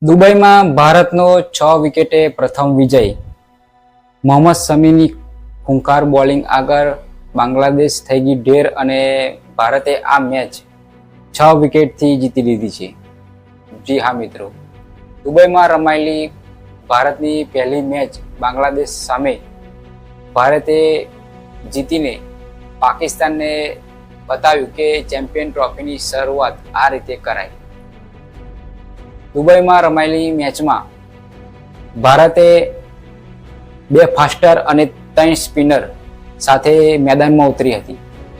દુબઈમાં ભારતનો 6 વિકેટે પ્રથમ વિજય. મોહમ્મદ શમીની ખૂંખાર બોલિંગ આગળ બાંગ્લાદેશ થઈ ગઈ ઢેર અને ભારતે આ મેચ 6 વિકેટથી જીતી લીધી છે. જી હા મિત્રો, દુબઈમાં રમાયેલી ભારતની પહેલી મેચ બાંગ્લાદેશ સામે ભારતે જીતીને પાકિસ્તાનને બતાવ્યું કે ચેમ્પિયન ટ્રોફીની શરૂઆત આ રીતે કરાય. દુબઈમાં રમાયેલી મેચમાં ભારતે 2 ફાસ્ટર અને 3 સ્પિનર સાથે મેદાનમાં ઉતરી હતી.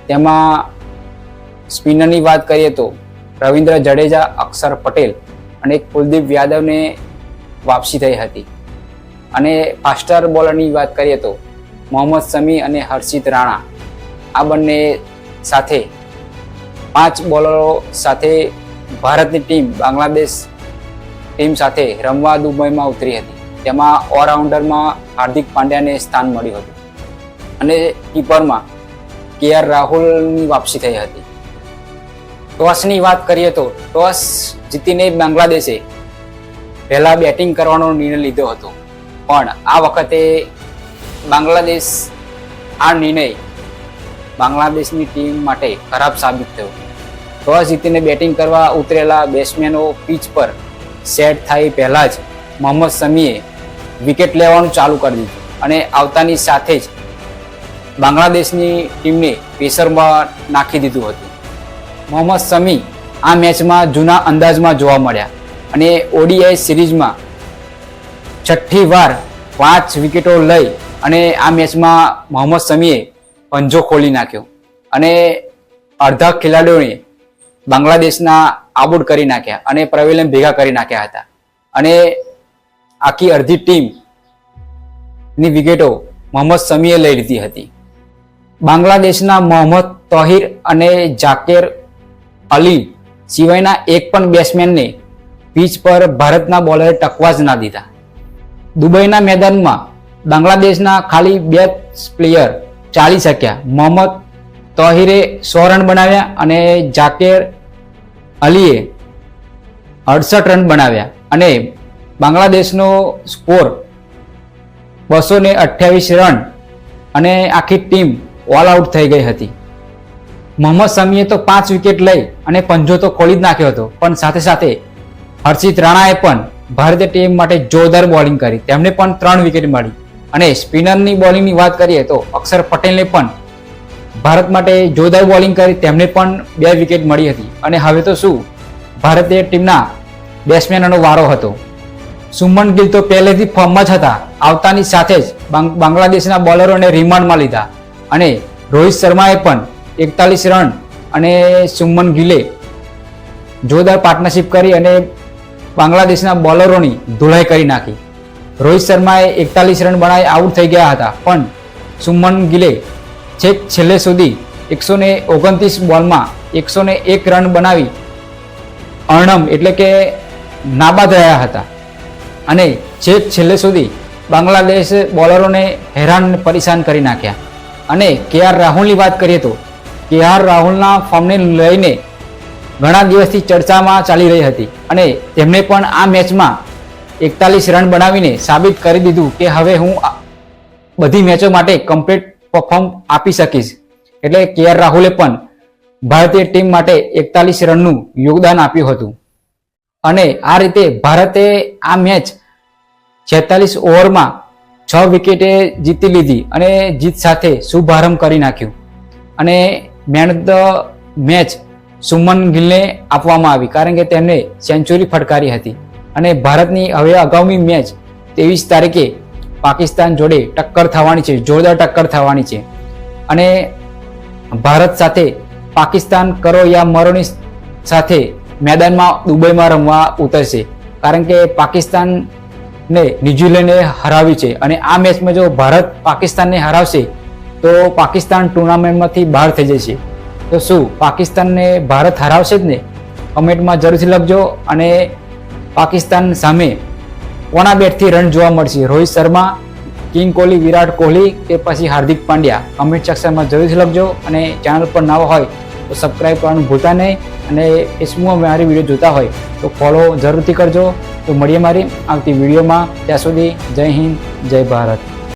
તેમાં સ્પિનરની વાત કરીએ તો રવિન્દ્ર જડેજા, અક્ષર પટેલ અને કુલદીપ યાદવને વાપસી થઈ હતી. અને ફાસ્ટર બોલરની વાત કરીએ તો મોહમ્મદ શમી અને હર્ષિત રાણા, આ બંને સાથે 5 બોલરો સાથે ભારતની ટીમ બાંગ્લાદેશ ટીમ સાથે રમવા દુબઈમાં ઉતરી હતી. તેમાં ઓલરાઉન્ડરમાં હાર્દિક પાંડ્યાને સ્થાન મળ્યું હતું અને કીપરમાં KR રાહુલની વાપસી થઈ હતી. ટોસની વાત કરીએ તો ટોસ જીતીને બાંગ્લાદેશે પહેલા બેટિંગ કરવાનો નિર્ણય લીધો હતો, પણ આ વખતે બાંગ્લાદેશ આ નિર્ણય બાંગ્લાદેશની ટીમ માટે ખરાબ સાબિત થયો. ટોસ જીતીને બેટિંગ કરવા ઉતરેલા બેટ્સમેનો પિચ પર સેટ થાય પહેલાં જ મોહમ્મદ શમીએ વિકેટ લેવાનું ચાલુ કરી દીધું અને આવતાની સાથે જ બાંગ્લાદેશની ટીમને પ્રેશરમાં નાખી દીધું હતું. મોહમ્મદ શમી આ મેચમાં જૂના અંદાજમાં જોવા મળ્યા અને ODI સિરીઝમાં 6ઠ્ઠી વાર 5 વિકેટો લઈ અને આ મેચમાં મોહમ્મદ શમીએ પંજો ખોલી નાખ્યો અને અડધા ખેલાડીઓને બાંગ્લાદેશના આઉટ કરી નાખ્યા અને પેવેલિયન ભેગા કરી નાખ્યા હતા અને આખી અડધી ટીમની વિકેટો મોહમ્મદ શમીએ લઈ લીધી હતી. બાંગ્લાદેશના મોહમ્મદ તોહિર અને ઝાકિર અલી સિવાયના એક પણ બેટ્સમેનને પીચ પર ભારતના બોલરે ટકવા જ ના દીધા. દુબઈના મેદાનમાં બાંગ્લાદેશના ખાલી 2 પ્લેયર ચાલી શક્યા. મોહમ્મદ તોહિરે 100 રન બનાવ્યા અને ઝાકિર અલીએ 68 રન બનાવ્યા અને બાંગ્લાદેશનો સ્કોર 228 રન અને આખી ટીમ ઓલ આઉટ થઈ ગઈ હતી. મોહમ્મદ શમીએ તો 5 વિકેટ લઈ અને પંજો તો ખોલી જ નાખ્યો હતો, પણ સાથે સાથે હર્ષિત રાણાએ પણ ભારતીય ટીમ માટે જોરદાર બોલિંગ કરી. તેમને પણ 3 વિકેટ મળી અને સ્પિનરની બોલિંગની વાત કરીએ તો અક્ષર પટેલને પણ ભારત માટે જોરદાર બોલિંગ કરી. તેમને પણ 2 વિકેટ મળી હતી અને હવે તો શું, ભારતીય ટીમના બેટ્સમેનનો વારો હતો. સુમન ગિલ તો પહેલેથી ફોર્મમાં જ હતા. આવતાની સાથે જ બાંગ્લાદેશના બોલરોને રિમાન્ડમાં લીધા અને રોહિત શર્માએ પણ 41 રન અને સુમન ગિલે જોરદાર પાર્ટનરશિપ કરી અને બાંગ્લાદેશના બોલરોની ધૂળાઈ કરી નાખી. રોહિત શર્માએ 41 રન બનાવી આઉટ થઈ ગયા હતા, પણ સુમન ગિલે છેક છેલ્લે સુધી 129 બોલમાં 101 રન બનાવી અર્ણમ એટલે કે નાબાદ રહ્યા હતા અને છેક છેલ્લે સુધી બાંગ્લાદેશ બોલરોને હેરાન પરેશાન કરી નાખ્યા. અને KR રાહુલની વાત કરીએ તો KR રાહુલના ફોર્મને લઈને ઘણા દિવસથી ચર્ચામાં ચાલી રહી હતી અને તેમણે પણ આ મેચમાં 41 રન બનાવીને સાબિત કરી દીધું કે હવે હું બધી મેચો માટે કમ્પ્લીટ પરફોર્મ આપી શકીશ. એટલે KR રાહુલે પણ ભારતીય ટીમ માટે 41 રનનું યોગદાન આપ્યું હતું અને આ રીતે ભારતે આ મેચ 46 ઓવરમાં 6 વિકેટે જીતી લીધી અને જીત સાથે શુભારંભ કરી નાખ્યું. અને man of the match Suman ગિલને આપવામાં આવી, કારણ કે તેમને સેન્ચુરી ફટકારી હતી. અને ભારતની હવે આગામી મેચ 23 તારીખે પાકિસ્તાન જોડે ટક્કર થવાની છે, જોરદાર ટક્કર થવાની છે. અને ભારત સાથે પાકિસ્તાન કરો યા મરોની સાથે મેદાનમાં દુબઈમાં રમવા ઉતરશે, કારણ કે પાકિસ્તાનને ન્યૂઝીલેન્ડે હરાવ્યું છે અને આ મેચમાં જો ભારત પાકિસ્તાનને હરાવશે તો પાકિસ્તાન ટુર્નામેન્ટમાંથી બહાર થઈ જશે. તો શું પાકિસ્તાનને ભારત હરાવશે જ ને? કમેન્ટમાં જરૂરથી લખજો. અને પાકિસ્તાન સામે કોના બેટથી રન જોવા મળશે? રોહિત શર્મા, કિંગ કોહલી, વિરાટ કોહલી કે પછી હાર્દિક પાંડ્યા? કમેન્ટ સેક્શનમાં જરૂરથી લખજો અને ચેનલ પર નવા હોય તો સબસ્ક્રાઈબ કરવાનું ભૂલતા નહીં. અને એ શું મારી વિડીયો જોતા હોય તો ફોલો જરૂરથી કરજો. તો મળીએ મારી આવતી વિડીયોમાં. ત્યાં સુધી જય હિન્દ, જય ભારત.